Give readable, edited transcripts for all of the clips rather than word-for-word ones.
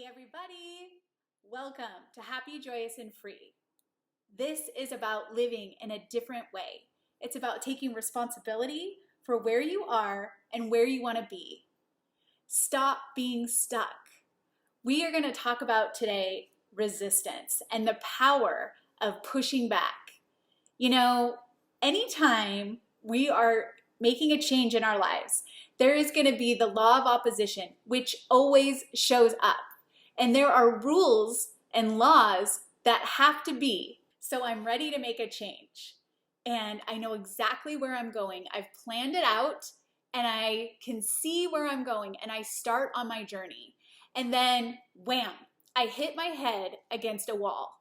Hey everybody! Welcome to Happy, Joyous, and Free. This is about living in a different way. It's about taking responsibility for where you are and where you want to be. Stop being stuck. We are going to talk about today resistance and the power of pushing back. You know, anytime we are making a change in our lives, there is going to be the law of opposition, which always shows up. And there are rules and laws that have to be. So I'm ready to make a change. And I know exactly where I'm going. I've planned it out and I can see where I'm going and I start on my journey. And then wham, I hit my head against a wall.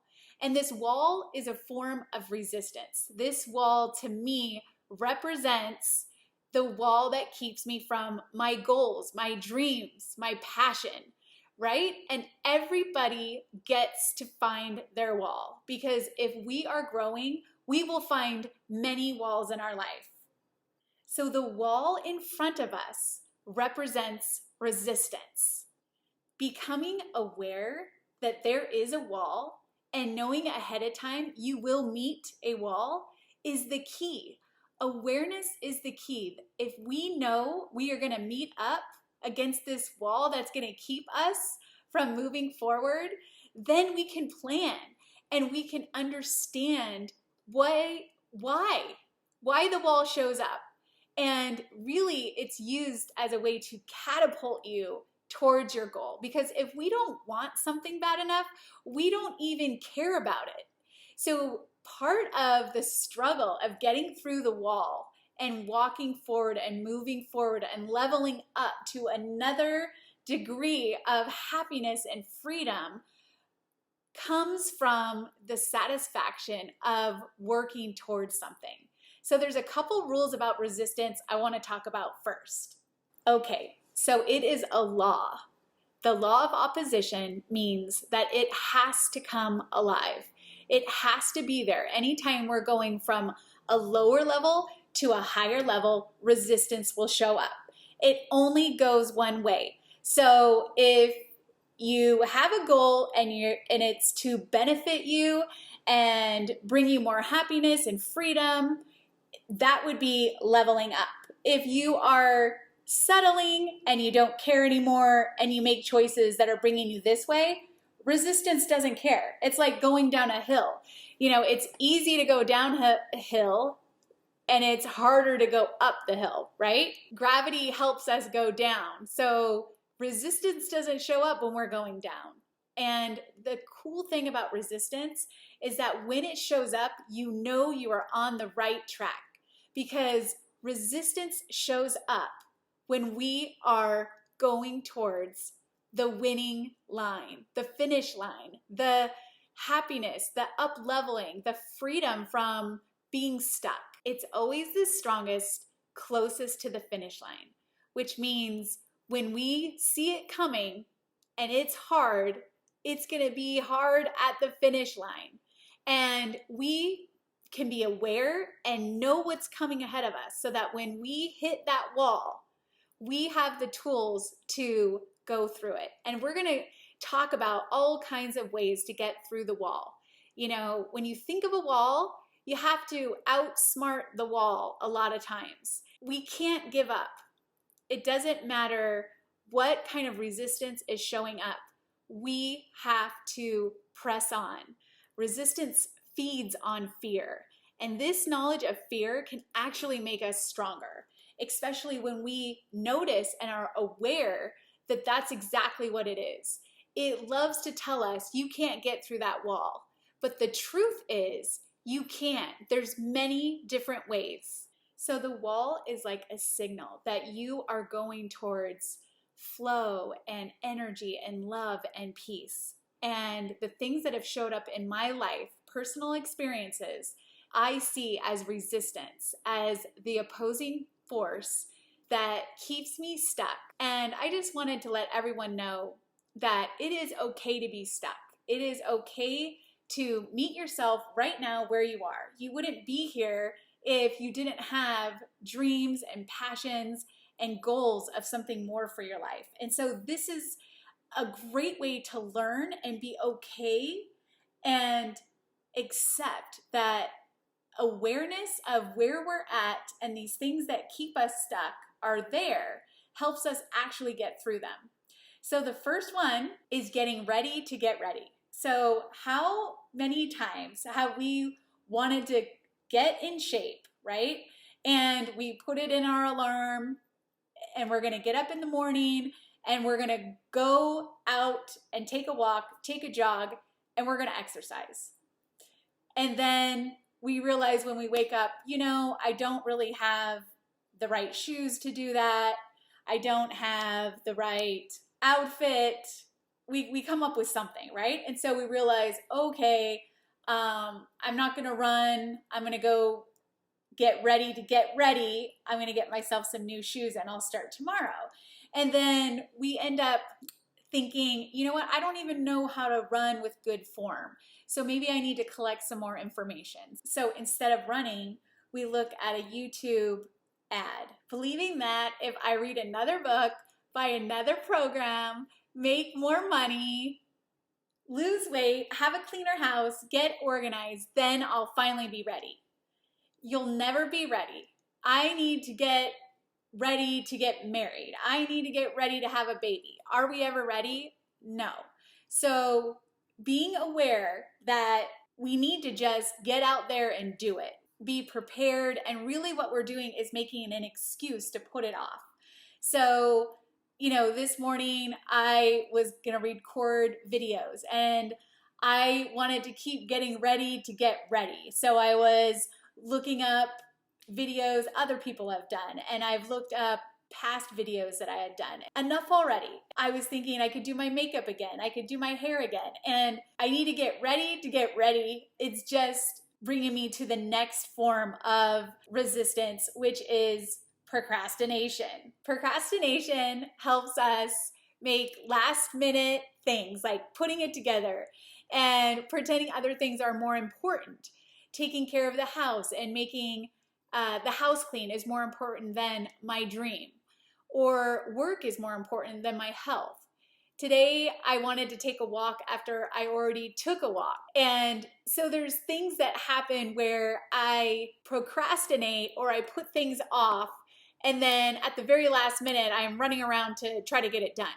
And this wall is a form of resistance. This wall to me represents the wall that keeps me from my goals, my dreams, my passion. Right? And everybody gets to find their wall, because if we are growing, we will find many walls in our life. So the wall in front of us represents resistance. Becoming aware that there is a wall and knowing ahead of time you will meet a wall is the key. Awareness is the key. If we know we are going to meet up against this wall that's going to keep us from moving forward, then we can plan and we can understand why the wall shows up. And really, it's used as a way to catapult you towards your goal. Because if we don't want something bad enough, we don't even care about it. So part of the struggle of getting through the wall and walking forward and moving forward and leveling up to another degree of happiness and freedom comes from the satisfaction of working towards something. So there's a couple rules about resistance I want to talk about first. Okay, so it is a law. The law of opposition means that it has to come alive. It has to be there. Anytime we're going from a lower level to a higher level, resistance will show up. It only goes one way. So if you have a goal and it's to benefit you and bring you more happiness and freedom, that would be leveling up. If you are settling and you don't care anymore and you make choices that are bringing you this way, resistance doesn't care. It's like going down a hill. You know, it's easy to go down a hill and it's harder to go up the hill, right? Gravity helps us go down. So resistance doesn't show up when we're going down. And the cool thing about resistance is that when it shows up, you know you are on the right track, because resistance shows up when we are going towards the winning line, the finish line, the happiness, the up leveling, the freedom from being stuck. It's always the strongest, closest to the finish line, which means when we see it coming and it's hard, it's going to be hard at the finish line. And we can be aware and know what's coming ahead of us so that when we hit that wall, we have the tools to go through it. And we're going to talk about all kinds of ways to get through the wall. You know, when you think of a wall, you have to outsmart the wall a lot of times. We can't give up. It doesn't matter what kind of resistance is showing up. We have to press on. Resistance feeds on fear. And this knowledge of fear can actually make us stronger, especially when we notice and are aware that that's exactly what it is. It loves to tell us you can't get through that wall. But the truth is, you can. There's many different ways. So the wall is like a signal that you are going towards flow and energy and love and peace. And the things that have showed up in my life, personal experiences, I see as resistance, as the opposing force that keeps me stuck. And I just wanted to let everyone know that it is okay to be stuck. It is okay to meet yourself right now where you are. You wouldn't be here if you didn't have dreams and passions and goals of something more for your life. And so this is a great way to learn and be okay and accept that awareness of where we're at and these things that keep us stuck are there helps us actually get through them. So the first one is getting ready to get ready. So how many times have we wanted to get in shape, right? And we put it in our alarm and we're going to get up in the morning and we're going to go out and take a walk, take a jog, and we're going to exercise. And then we realize when we wake up, I don't really have the right shoes to do that. I don't have the right outfit. We come up with something, right? And so we realize, okay, I'm not going to run. I'm going to go get ready to get ready. I'm going to get myself some new shoes and I'll start tomorrow. And then we end up thinking, you know what, I don't even know how to run with good form. So maybe I need to collect some more information. So instead of running, we look at a YouTube ad, believing that if I read another book, buy another program, make more money, lose weight, have a cleaner house, get organized, then I'll finally be ready. You'll never be ready. I need to get ready to get married. I need to get ready to have a baby. Are we ever ready? No. So being aware that we need to just get out there and do it, be prepared, and really what we're doing is making an excuse to put it off. So, this morning I was gonna record videos and I wanted to keep getting ready to get ready. So I was looking up videos other people have done, and I've looked up past videos that I had done. Enough already. I was thinking I could do my makeup again, I could do my hair again, and I need to get ready to get ready. It's just bringing me to the next form of resistance, which is procrastination. Procrastination helps us make last minute things like putting it together and pretending other things are more important. Taking care of the house and making the house clean is more important than my dream, or work is more important than my health. Today, I wanted to take a walk after I already took a walk. And so there's things that happen where I procrastinate or I put things off, and then at the very last minute, I'm running around to try to get it done.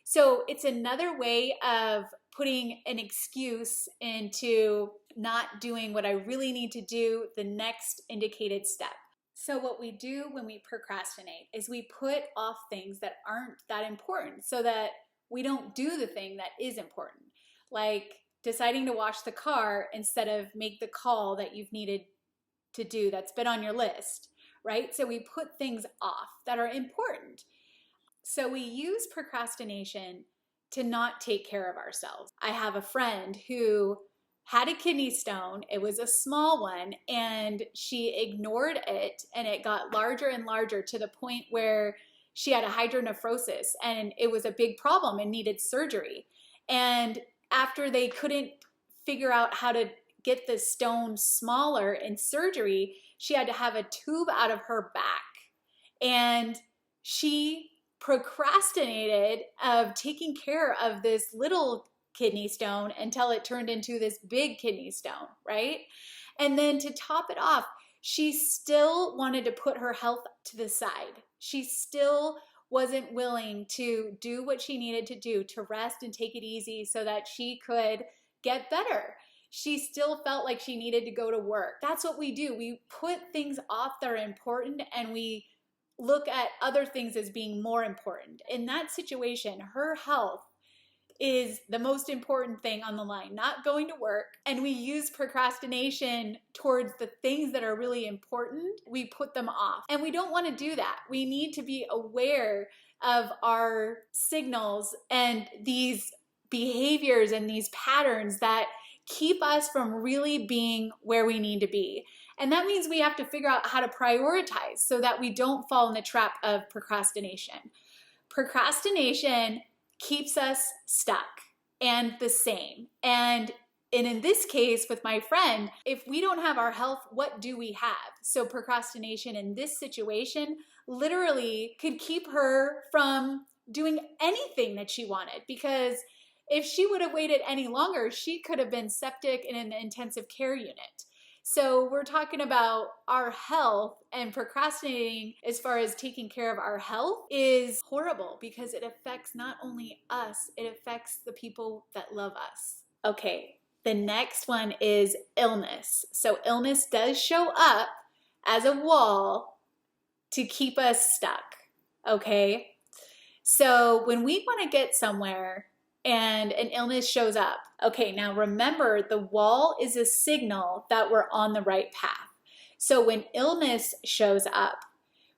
So it's another way of putting an excuse into not doing what I really need to do, the next indicated step. So what we do when we procrastinate is we put off things that aren't that important so that we don't do the thing that is important, like deciding to wash the car instead of make the call that you've needed to do that's been on your list, right? So we put things off that are important. So we use procrastination to not take care of ourselves. I have a friend who had a kidney stone. It was a small one, and she ignored it, and it got larger and larger to the point where she had a hydronephrosis, and it was a big problem and needed surgery. And after they couldn't figure out how to get the stone smaller in surgery, she had to have a tube out of her back. And she procrastinated of taking care of this little kidney stone until it turned into this big kidney stone, right? And then to top it off, she still wanted to put her health to the side. She still wasn't willing to do what she needed to do to rest and take it easy so that she could get better. She still felt like she needed to go to work. That's what we do. We put things off that are important, and we look at other things as being more important. In that situation, her health is the most important thing on the line, not going to work. And we use procrastination towards the things that are really important. We put them off, and we don't want to do that. We need to be aware of our signals and these behaviors and these patterns that keep us from really being where we need to be. And that means we have to figure out how to prioritize so that we don't fall in the trap of procrastination. Procrastination keeps us stuck and the same. And in this case with my friend, if we don't have our health, what do we have? So procrastination in this situation literally could keep her from doing anything that she wanted, because if she would have waited any longer, she could have been septic in an intensive care unit. So we're talking about our health, and procrastinating as far as taking care of our health is horrible because it affects not only us, it affects the people that love us. Okay, the next one is illness. So illness does show up as a wall to keep us stuck, okay? So when we want to get somewhere and an illness shows up, okay, now remember, the wall is a signal that we're on the right path. So when illness shows up,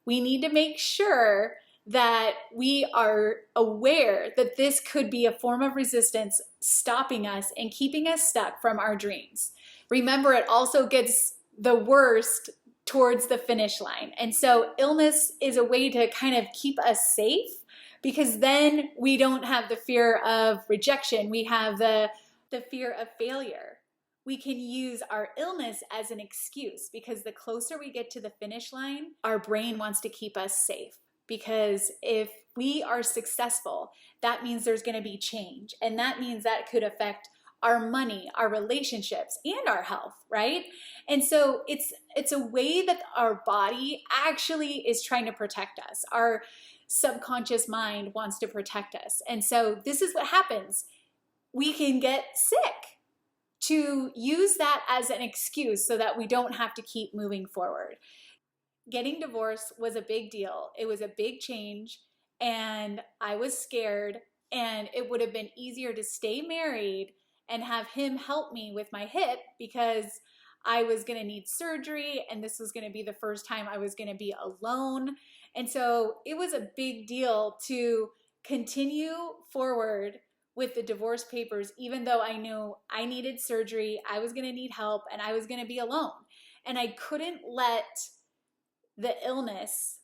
we need to make sure that we are aware that this could be a form of resistance stopping us and keeping us stuck from our dreams. Remember, it also gets the worst towards the finish line. And so illness is a way to kind of keep us safe, because then we don't have the fear of rejection. We have the fear of failure. We can use our illness as an excuse, because the closer we get to the finish line, our brain wants to keep us safe. Because if we are successful, that means there's going to be change. And that means that could affect our money, our relationships, and our health, right? And so it's a way that our body actually is trying to protect us. Our subconscious mind wants to protect us. And so this is what happens. We can get sick, to use that as an excuse so that we don't have to keep moving forward. Getting divorced was a big deal. It was a big change, and I was scared, and it would have been easier to stay married and have him help me with my hip, because I was going to need surgery, and this was going to be the first time I was going to be alone. And so it was a big deal to continue forward with the divorce papers, even though I knew I needed surgery, I was going to need help, and I was going to be alone. And I couldn't let the illness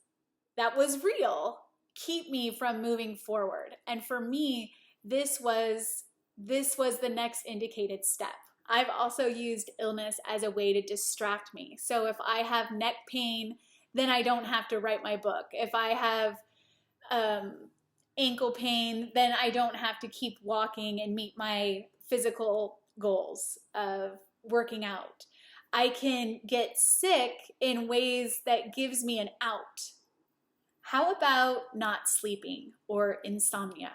that was real keep me from moving forward. And for me, this was the next indicated step. I've also used illness as a way to distract me. So if I have neck pain, then I don't have to write my book. If I have ankle pain, then I don't have to keep walking and meet my physical goals of working out. I can get sick in ways that gives me an out. How about not sleeping or insomnia?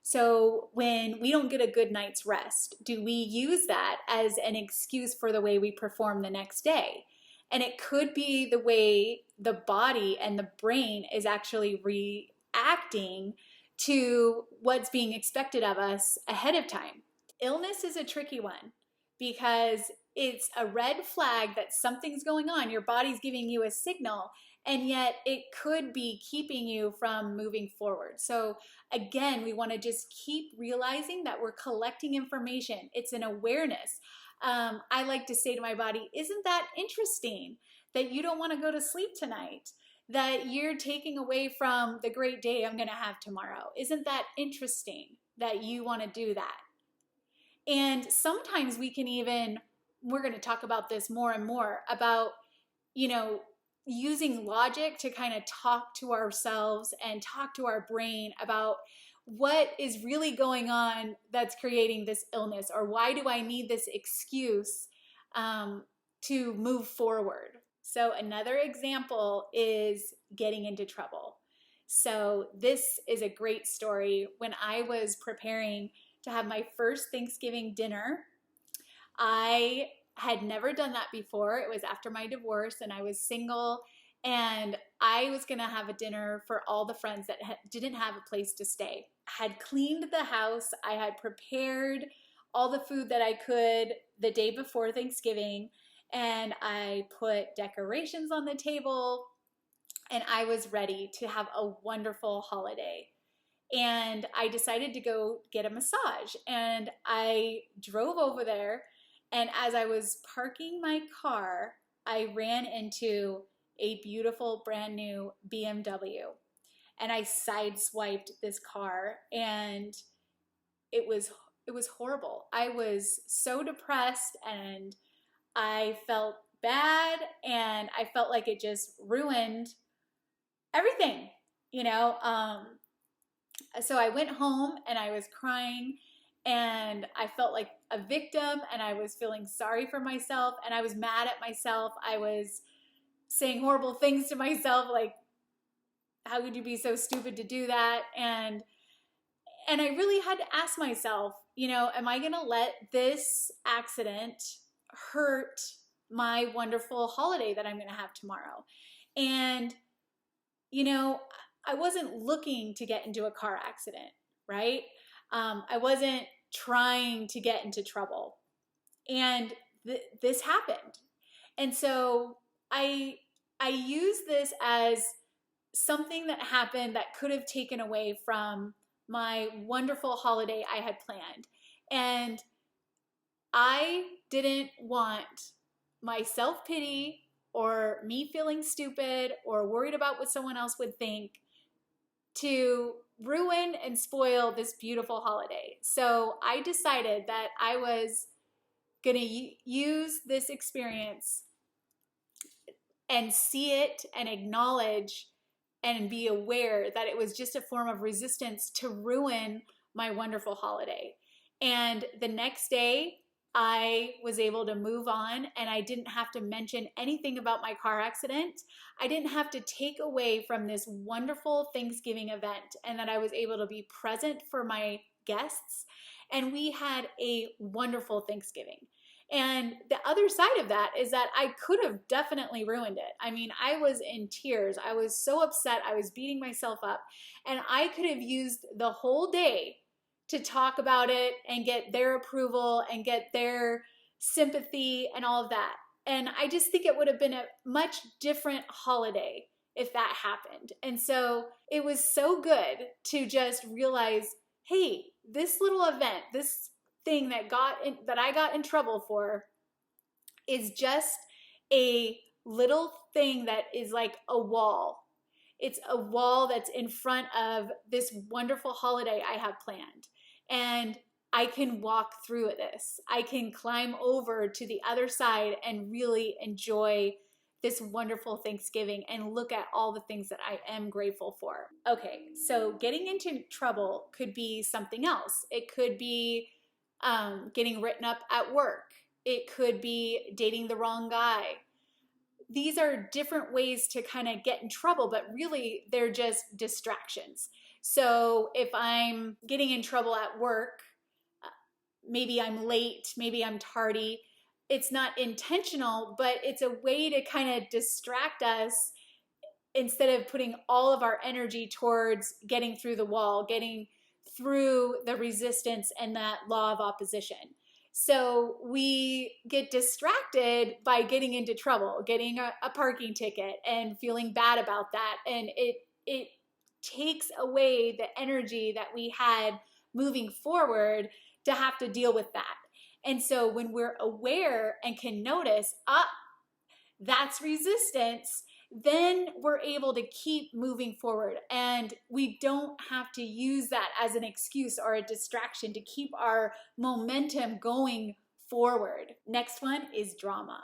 So when we don't get a good night's rest, do we use that as an excuse for the way we perform the next day? And it could be the way the body and the brain is actually reacting to what's being expected of us ahead of time. Illness is a tricky one, because it's a red flag that something's going on. Your body's giving you a signal, and yet it could be keeping you from moving forward. So again, we want to just keep realizing that we're collecting information. It's an awareness. I like to say to my body, isn't that interesting that you don't want to go to sleep tonight? That you're taking away from the great day I'm going to have tomorrow. Isn't that interesting that you want to do that? And sometimes we can even, we're going to talk about this more and more, about, using logic to kind of talk to ourselves and talk to our brain about what is really going on that's creating this illness, or why do I need this excuse to move forward. So another example is getting into trouble. So this is a great story. When I was preparing to have my first Thanksgiving dinner, I had never done that before. It was after my divorce, and I was single, and I was gonna have a dinner for all the friends that didn't have a place to stay. I had cleaned the house. I had prepared all the food that I could the day before Thanksgiving, and I put decorations on the table, and I was ready to have a wonderful holiday. And I decided to go get a massage, and I drove over there, and as I was parking my car, I ran into a beautiful brand new BMW, and I sideswiped this car, and it was horrible. I was so depressed, and I felt bad, and I felt like it just ruined everything, So I went home and I was crying and I felt like a victim and I was feeling sorry for myself and I was mad at myself. I was saying horrible things to myself, like, how could you be so stupid to do that? And I really had to ask myself, am I going to let this accident hurt my wonderful holiday that I'm going to have tomorrow? And, I wasn't looking to get into a car accident, right? I wasn't trying to get into trouble. And this happened. And so I use this as something that happened that could have taken away from my wonderful holiday I had planned. And I didn't want my self-pity or me feeling stupid or worried about what someone else would think to ruin and spoil this beautiful holiday. So I decided that I was going to use this experience and see it and acknowledge and be aware that it was just a form of resistance to ruin my wonderful holiday. And the next day, I was able to move on and I didn't have to mention anything about my car accident. I didn't have to take away from this wonderful Thanksgiving event, and that I was able to be present for my guests. And we had a wonderful Thanksgiving. And the other side of that is that I could have definitely ruined it. I mean, I was in tears. I was so upset. I was beating myself up. And I could have used the whole day to talk about it and get their approval and get their sympathy and all of that. And I just think it would have been a much different holiday if that happened. And so it was so good to just realize, hey, this little event, this thing that I got in trouble for is just a little thing that is like a wall. It's a wall that's in front of this wonderful holiday I have planned. And I can walk through this. I can climb over to the other side and really enjoy this wonderful Thanksgiving and look at all the things that I am grateful for. Okay, so getting into trouble could be something else. It could be getting written up at work. It could be dating the wrong guy. These are different ways to kind of get in trouble, but really they're just distractions. So if I'm getting in trouble at work, maybe I'm late, maybe I'm tardy, it's not intentional, but it's a way to kind of distract us instead of putting all of our energy towards getting through the wall, getting through the resistance and that law of opposition. So we get distracted by getting into trouble, getting a parking ticket and feeling bad about that. And it takes away the energy that we had moving forward to have to deal with that. And so when we're aware and can notice, that's resistance, then we're able to keep moving forward. And we don't have to use that as an excuse or a distraction to keep our momentum going forward. Next one is drama.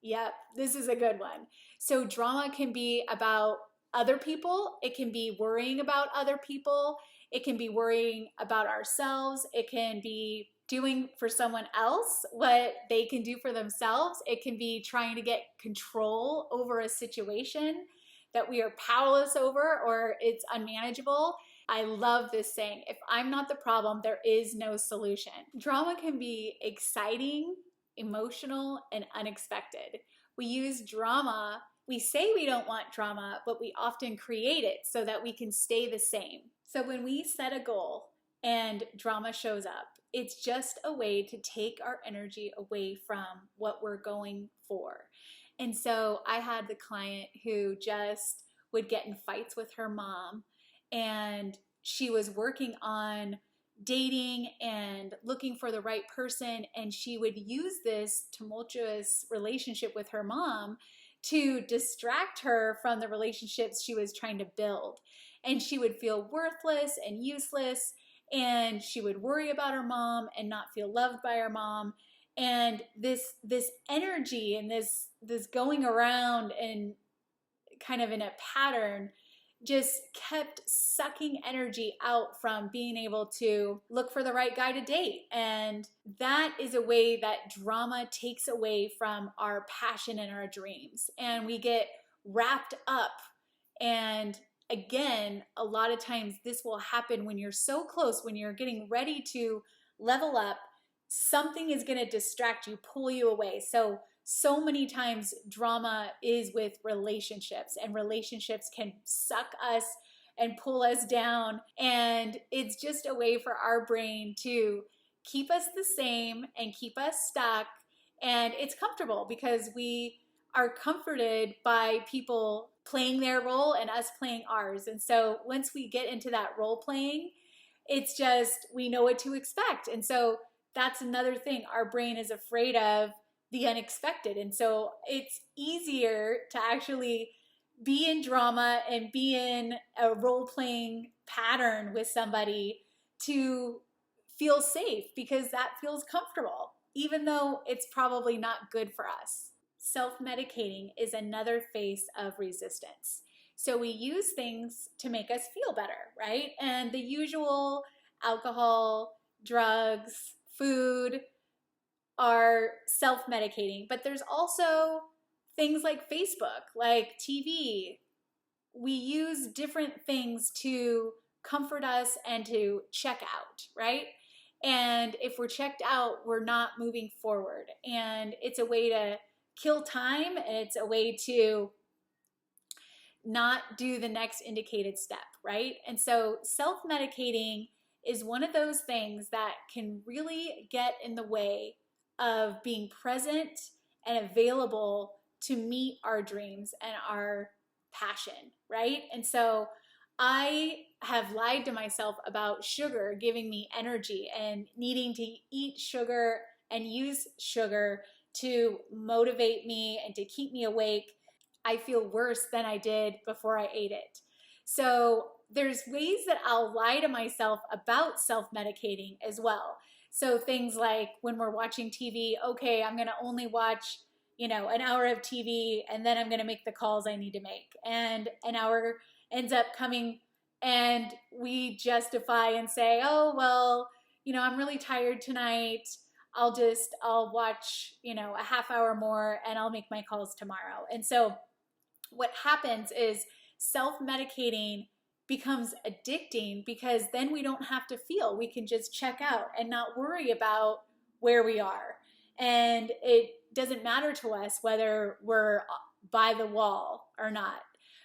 Yep, this is a good one. So drama can be about other people. It can be worrying about other people. It can be worrying about ourselves. It can be doing for someone else what they can do for themselves. It can be trying to get control over a situation that we are powerless over or it's unmanageable. I love this saying, if I'm not the problem, there is no solution. Drama can be exciting, emotional, and unexpected. We use drama. We say we don't want drama, but we often create it so that we can stay the same. So when we set a goal and drama shows up, it's just a way to take our energy away from what we're going for. And so I had the client who just would get in fights with her mom, and she was working on dating and looking for the right person, and she would use this tumultuous relationship with her mom to distract her from the relationships she was trying to build. And she would feel worthless and useless, and she would worry about her mom and not feel loved by her mom. And this energy and this going around and kind of in a pattern just kept sucking energy out from being able to look for the right guy to date. And that is a way that drama takes away from our passion and our dreams. And we get wrapped up. And again, a lot of times this will happen when you're so close, when you're getting ready to level up, something is going to distract you, pull you away. So many times drama is with relationships, and relationships can suck us and pull us down. And it's just a way for our brain to keep us the same and keep us stuck. And it's comfortable because we are comforted by people playing their role and us playing ours. And so once we get into that role playing, it's just, we know what to expect. And so that's another thing. Our brain is afraid of the unexpected. And so it's easier to actually be in drama and be in a role-playing pattern with somebody to feel safe, because that feels comfortable, even though it's probably not good for us. Self-medicating is another face of resistance. So we use things to make us feel better, right? And the usual alcohol, drugs, food, are self-medicating, but there's also things like Facebook, like TV. We use different things to comfort us and to check out, right? And if we're checked out, we're not moving forward. And it's a way to kill time, and it's a way to not do the next indicated step, right? And so self-medicating is one of those things that can really get in the way of being present and available to meet our dreams and our passion, right? And so I have lied to myself about sugar giving me energy and needing to eat sugar and use sugar to motivate me and to keep me awake. I feel worse than I did before I ate it. So there's ways that I'll lie to myself about self-medicating as well. So things like when we're watching TV, okay, I'm going to only watch, an hour of TV, and then I'm going to make the calls I need to make. And an hour ends up coming, and we justify and say, oh, well, I'm really tired tonight. I'll watch, a half hour more, and I'll make my calls tomorrow. And so what happens is self-medicating becomes addicting, because then we don't have to feel. We can just check out and not worry about where we are. And it doesn't matter to us whether we're by the wall or not.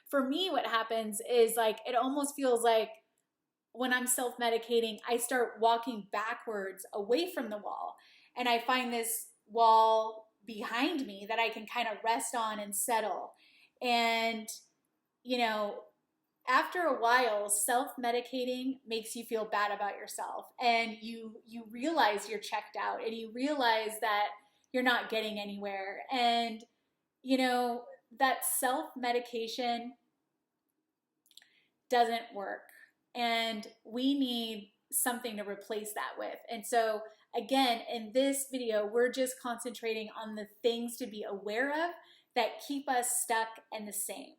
For me, what happens is it almost feels like when I'm self-medicating, I start walking backwards away from the wall. And I find this wall behind me that I can kind of rest on and settle. And, after a while, self-medicating makes you feel bad about yourself, and you realize you're checked out, and you realize that you're not getting anywhere. And, that self-medication doesn't work, and we need something to replace that with. And so again, in this video, we're just concentrating on the things to be aware of that keep us stuck and the same.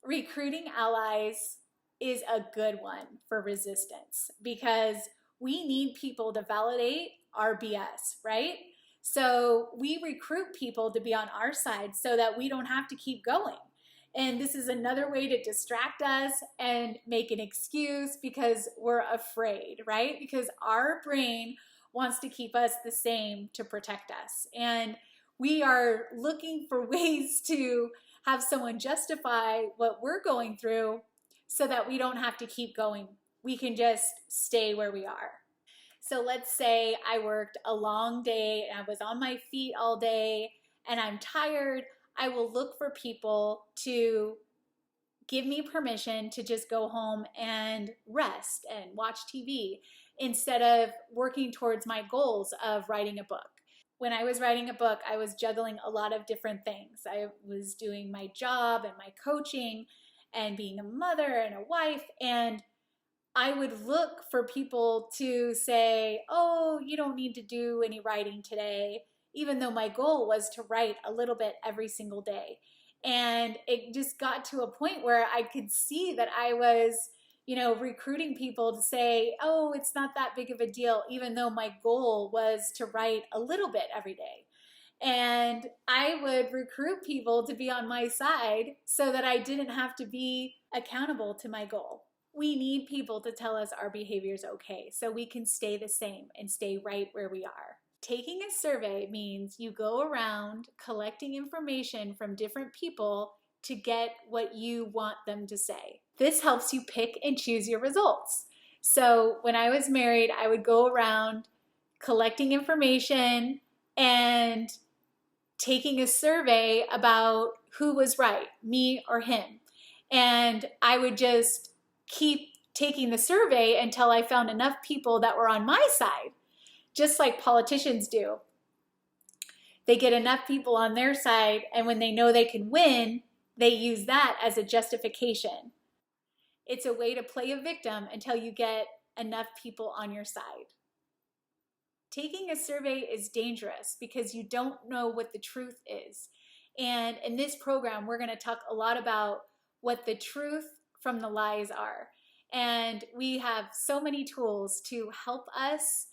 Recruiting allies is a good one for resistance, because we need people to validate our BS, right? So we recruit people to be on our side so that we don't have to keep going. And this is another way to distract us and make an excuse because we're afraid, right? Because our brain wants to keep us the same to protect us. And we are looking for ways to have someone justify what we're going through so that we don't have to keep going. We can just stay where we are. So let's say I worked a long day and I was on my feet all day and I'm tired. I will look for people to give me permission to just go home and rest and watch TV instead of working towards my goals of writing a book. When I was writing a book, I was juggling a lot of different things. I was doing my job and my coaching and being a mother and a wife, and I would look for people to say, oh, you don't need to do any writing today, even though my goal was to write a little bit every single day. And it just got to a point where I could see that I was, recruiting people to say, oh, it's not that big of a deal, even though my goal was to write a little bit every day. And I would recruit people to be on my side so that I didn't have to be accountable to my goal. We need people to tell us our behavior is okay so we can stay the same and stay right where we are. Taking a survey means you go around collecting information from different people to get what you want them to say. This helps you pick and choose your results. So when I was married, I would go around collecting information and taking a survey about who was right, me or him. And I would just keep taking the survey until I found enough people that were on my side, just like politicians do. They get enough people on their side, and when they know they can win, they use that as a justification. It's a way to play a victim until you get enough people on your side. Taking a survey is dangerous because you don't know what the truth is. And in this program, we're going to talk a lot about what the truth from the lies are. And we have so many tools to help us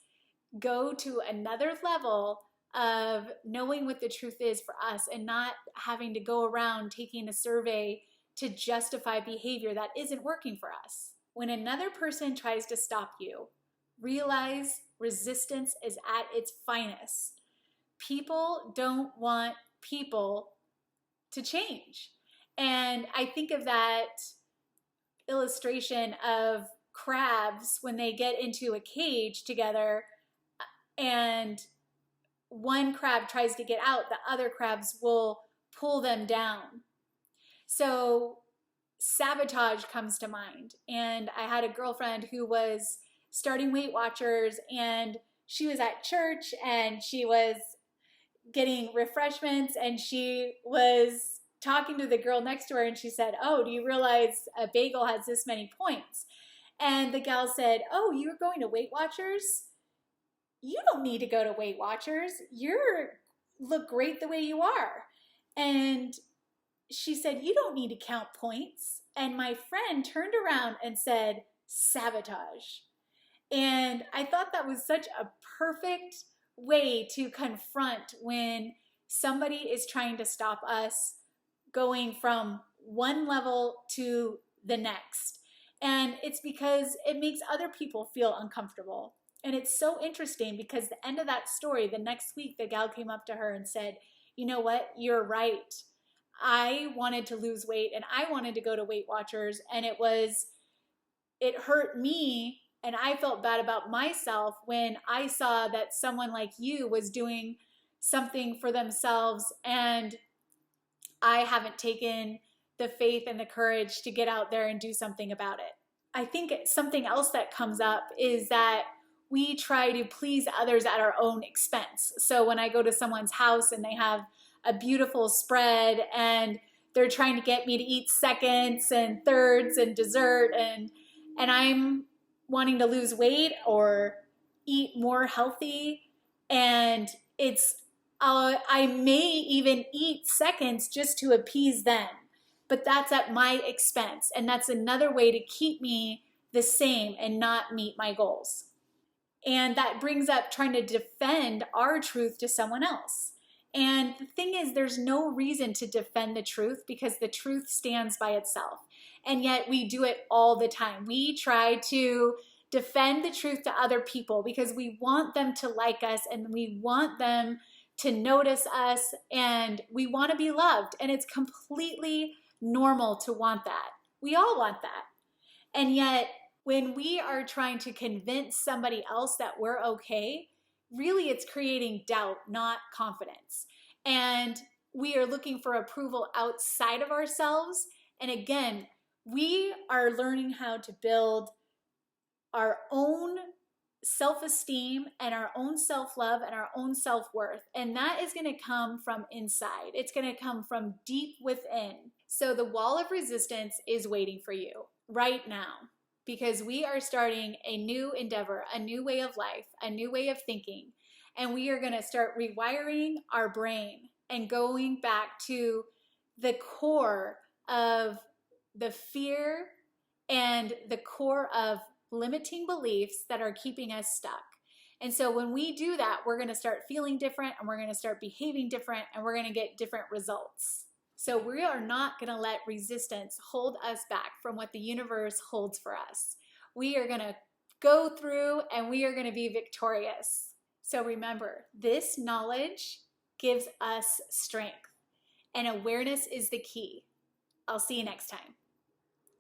go to another level of knowing what the truth is for us and not having to go around taking a survey to justify behavior that isn't working for us. When another person tries to stop you, realize resistance is at its finest. People don't want people to change. And I think of that illustration of crabs when they get into a cage together and one crab tries to get out, the other crabs will pull them down. So sabotage comes to mind. And I had a girlfriend who was starting Weight Watchers, and she was at church and she was getting refreshments, and she was talking to the girl next to her, and she said, oh, do you realize a bagel has this many points? And the gal said, oh, you're going to Weight Watchers? You don't need to go to Weight Watchers. You look great the way you are. And she said, you don't need to count points. And my friend turned around and said, sabotage. And I thought that was such a perfect way to confront when somebody is trying to stop us going from one level to the next. And it's because it makes other people feel uncomfortable. And it's so interesting because the end of that story, the next week, the gal came up to her and said, you know what, you're right. I wanted to lose weight and I wanted to go to Weight Watchers, and it hurt me, and I felt bad about myself when I saw that someone like you was doing something for themselves, and I haven't taken the faith and the courage to get out there and do something about it. I think something else that comes up is that we try to please others at our own expense. So when I go to someone's house and they have a beautiful spread and they're trying to get me to eat seconds and thirds and dessert, and I'm wanting to lose weight or eat more healthy, and I may even eat seconds just to appease them, but that's at my expense, and that's another way to keep me the same and not meet my goals. And that brings up trying to defend our truth to someone else. And the thing is, there's no reason to defend the truth because the truth stands by itself. And yet we do it all the time. We try to defend the truth to other people because we want them to like us and we want them to notice us and we want to be loved. And it's completely normal to want that. We all want that. And yet when we are trying to convince somebody else that we're okay, really it's creating doubt, not confidence. And we are looking for approval outside of ourselves. And again, we are learning how to build our own self-esteem and our own self-love and our own self-worth. And that is going to come from inside. It's going to come from deep within. So the wall of resistance is waiting for you right now because we are starting a new endeavor, a new way of life, a new way of thinking. And we are going to start rewiring our brain and going back to the core of the fear and the core of limiting beliefs that are keeping us stuck. And so when we do that, we're going to start feeling different, and we're going to start behaving different, and we're going to get different results. So we are not going to let resistance hold us back from what the universe holds for us. We are going to go through, and we are going to be victorious. So remember, this knowledge gives us strength, and awareness is the key. I'll see you next time.